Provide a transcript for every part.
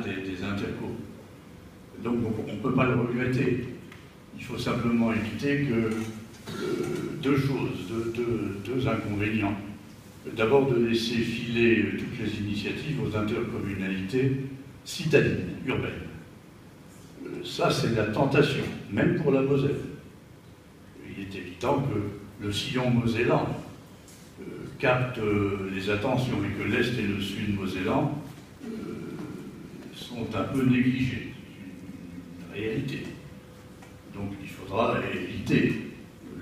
des intercos. Donc on ne peut pas le regretter. Il faut simplement éviter que deux choses, deux inconvénients. D'abord de laisser filer toutes les initiatives aux intercommunalités citadines, urbaines. Ça, c'est la tentation, même pour la Moselle. Il est évident que le sillon mosellan capte les attentions et que l'Est et le Sud mosellan sont un peu négligés. C'est une réalité. Donc il faudra éviter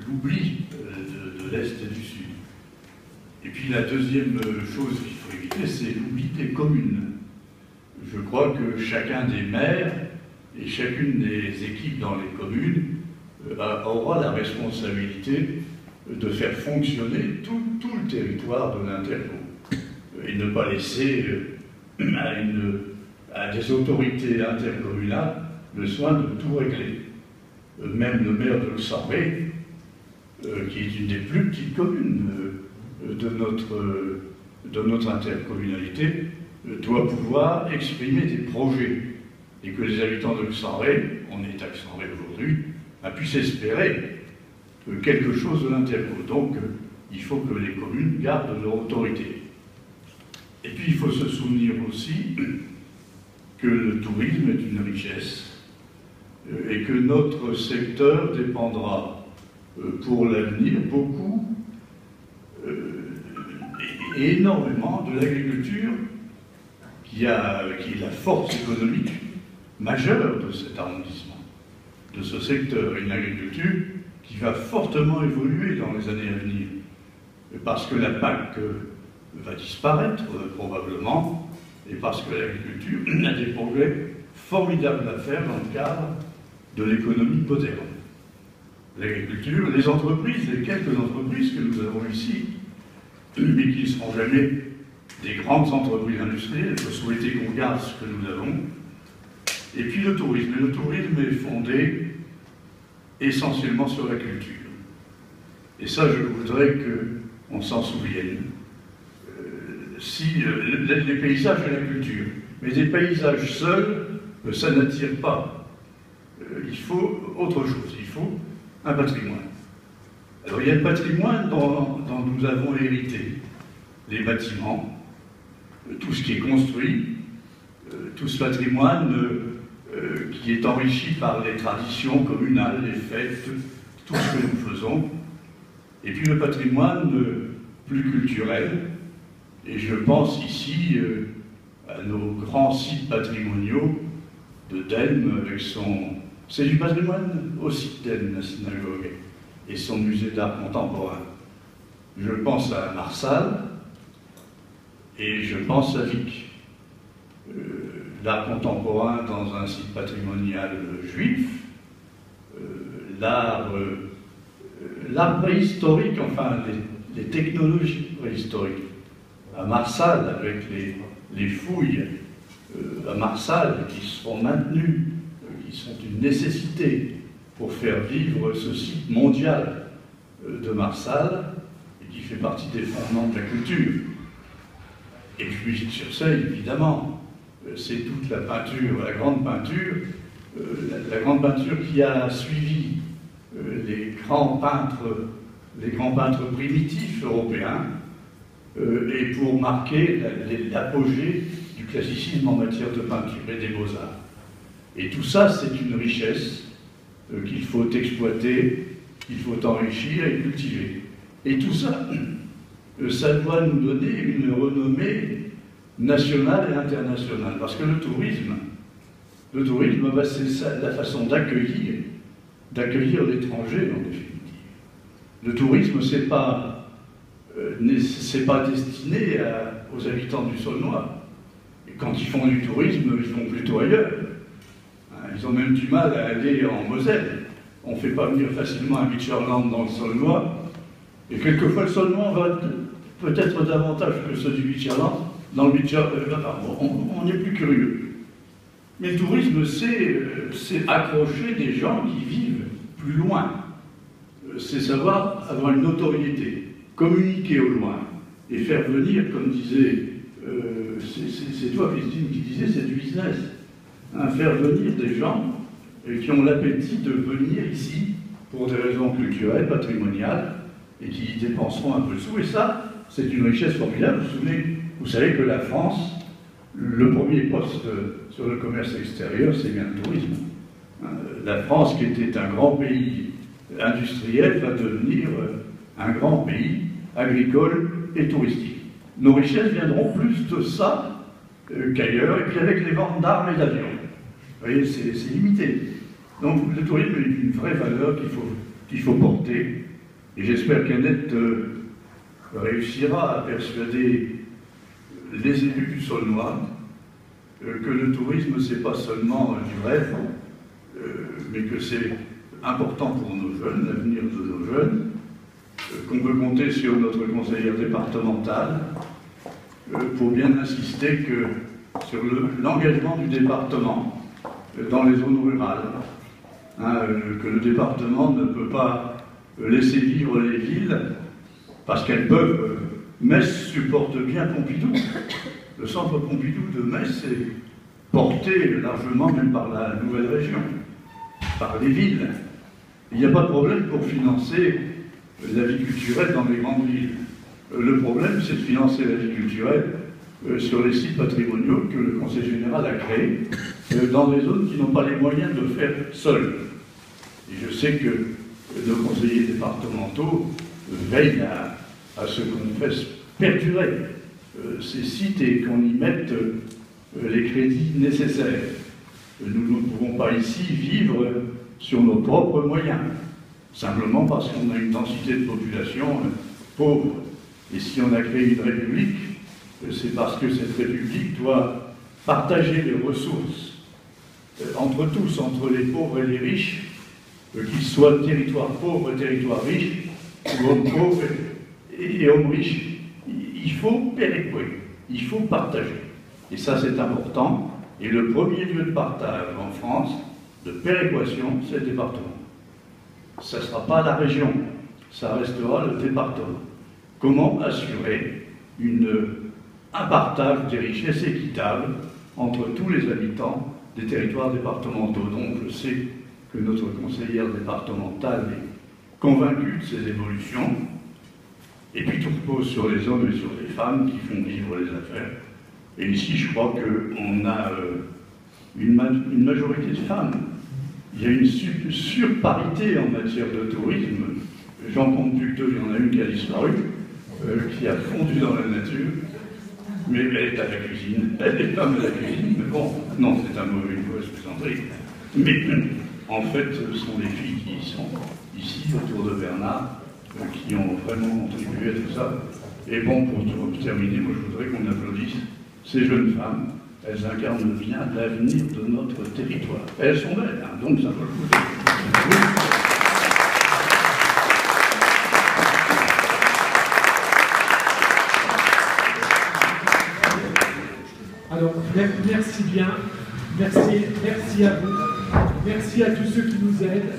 l'oubli de l'Est et du Sud. Et puis la deuxième chose qu'il faut éviter, c'est l'oubli des communes. Je crois que chacun des maires et chacune des équipes dans les communes aura la responsabilité de faire fonctionner tout le territoire de l'Interco et ne pas laisser à des autorités intercommunales le soin de tout régler. Même le maire de Luxembourg, qui est une des plus petites communes de notre intercommunalité, doit pouvoir exprimer des projets et que les habitants de Luxembourg, on est à Luxembourg aujourd'hui, puissent espérer quelque chose de l'Interco. Donc, il faut que les communes gardent leur autorité. Et puis, il faut se souvenir aussi que le tourisme est une richesse et que notre secteur dépendra pour l'avenir beaucoup et énormément de l'agriculture qui est la force économique majeure de cet arrondissement, de ce secteur, une agriculture qui va fortement évoluer dans les années à venir, parce que la PAC va disparaître probablement, et parce que l'agriculture a des progrès formidables à faire dans le cadre de l'économie moderne. L'agriculture, les entreprises, les quelques entreprises que nous avons ici, mais qui ne seront jamais des grandes entreprises industrielles, il faut souhaiter qu'on garde ce que nous avons. Et puis le tourisme. Et le tourisme est fondé essentiellement sur la culture. Et ça, je voudrais qu'on s'en souvienne. Les paysages et la culture. Mais des paysages seuls, ça n'attire pas. Il faut autre chose, il faut un patrimoine. Alors il y a le patrimoine dont nous avons hérité. Les bâtiments, tout ce qui est construit, tout ce patrimoine qui est enrichi par les traditions communales, les fêtes, tout ce que nous faisons. Et puis le patrimoine plus culturel, et je pense ici à nos grands sites patrimoniaux de Delme, avec son... C'est du patrimoine aussi, Delme, la synagogue, et son musée d'art contemporain. Je pense à Marsal, et je pense à Vic. L'art contemporain dans un site patrimonial juif, l'art préhistorique, enfin les technologies préhistoriques. À Marsal, avec les fouilles à Marsal qui seront maintenues, qui sont une nécessité pour faire vivre ce site mondial de Marsal, et qui fait partie des fondements de la culture. Et puis sur ça, évidemment, c'est toute la peinture, la grande peinture qui a suivi les grands peintres primitifs européens, et pour marquer l'apogée du classicisme en matière de peinture et des beaux-arts. Et tout ça, c'est une richesse qu'il faut exploiter, qu'il faut enrichir et cultiver. Et tout ça, ça doit nous donner une renommée nationale et internationale. Parce que le tourisme, c'est la façon d'accueillir l'étranger, en définitive. Le tourisme, c'est pas destiné aux habitants du Saulnois. Et quand ils font du tourisme, ils vont plutôt ailleurs. Ils ont même du mal à aller en Moselle. On ne fait pas venir facilement un Beacherland dans le Saulnois. Et quelquefois, le Saulnois va peut-être davantage que ceux du Beacherland. Dans le Beacherland, on est plus curieux. Mais le tourisme, c'est accrocher des gens qui vivent plus loin. C'est savoir avoir une notoriété, communiquer au loin, et faire venir, comme disait c'est toi, Christine, qui disais, c'est du business. Hein, faire venir des gens qui ont l'appétit de venir ici pour des raisons culturelles, patrimoniales, et qui y dépenseront un peu de sous. Et ça, c'est une richesse formidable. Vous savez que la France, le premier poste sur le commerce extérieur, c'est bien le tourisme. La France, qui était un grand pays industriel, va devenir un grand pays agricole et touristique. Nos richesses viendront plus de ça qu'ailleurs, et puis avec les ventes d'armes et d'avions. Vous voyez, c'est limité. Donc le tourisme est une vraie valeur qu'il faut porter, et j'espère qu'Annette réussira à persuader les élus du Saulnois que le tourisme, c'est pas seulement du rêve, mais que c'est important pour nos jeunes, l'avenir de nos jeunes, qu'on peut compter sur notre conseillère départementale pour bien insister sur l'engagement du département dans les zones rurales, que le département ne peut pas laisser vivre les villes parce qu'elles peuvent. Metz supporte bien Pompidou. Le centre Pompidou de Metz est porté largement même par la nouvelle région, par les villes. Il n'y a pas de problème pour financer la vie culturelle dans les grandes villes. Le problème, c'est de financer la vie culturelle sur les sites patrimoniaux que le Conseil général a créés dans des zones qui n'ont pas les moyens de faire seuls. Et je sais que nos conseillers départementaux veillent à ce qu'on fasse perdurer ces sites et qu'on y mette les crédits nécessaires. Nous ne pouvons pas ici vivre sur nos propres moyens, simplement parce qu'on a une densité de population pauvre. Et si on a créé une république, c'est parce que cette république doit partager les ressources entre tous, entre les pauvres et les riches, qu'ils soient territoires pauvres et territoires riches, ou hommes pauvres et hommes riches. Il faut péréquer, il faut partager. Et ça, c'est important. Et le premier lieu de partage en France, de péréquation, c'est le département. Ça ne sera pas la région, ça restera le département. Comment assurer un partage des richesses équitable entre tous les habitants des territoires départementaux? Donc je sais que notre conseillère départementale est convaincue de ces évolutions. Et puis tout repose sur les hommes et sur les femmes qui font vivre les affaires. Et ici, je crois qu'on a une majorité de femmes. Il y a une surparité en matière de tourisme. J'en compte plus que deux, il y en a une qui a disparu, qui a fondu dans la nature. Mais elle est à la cuisine, elle est femme à la cuisine. Mais bon, non, c'est une mauvaise plaisanterie. Mais en fait, ce sont des filles qui sont ici, autour de Bernard, qui ont vraiment contribué à tout ça. Et bon, pour terminer, moi je voudrais qu'on applaudisse ces jeunes femmes. Elles incarnent bien l'avenir de notre territoire. Elles sont belles, hein, donc ça vaut le coup. Alors, merci bien, merci à vous, merci à tous ceux qui nous aident.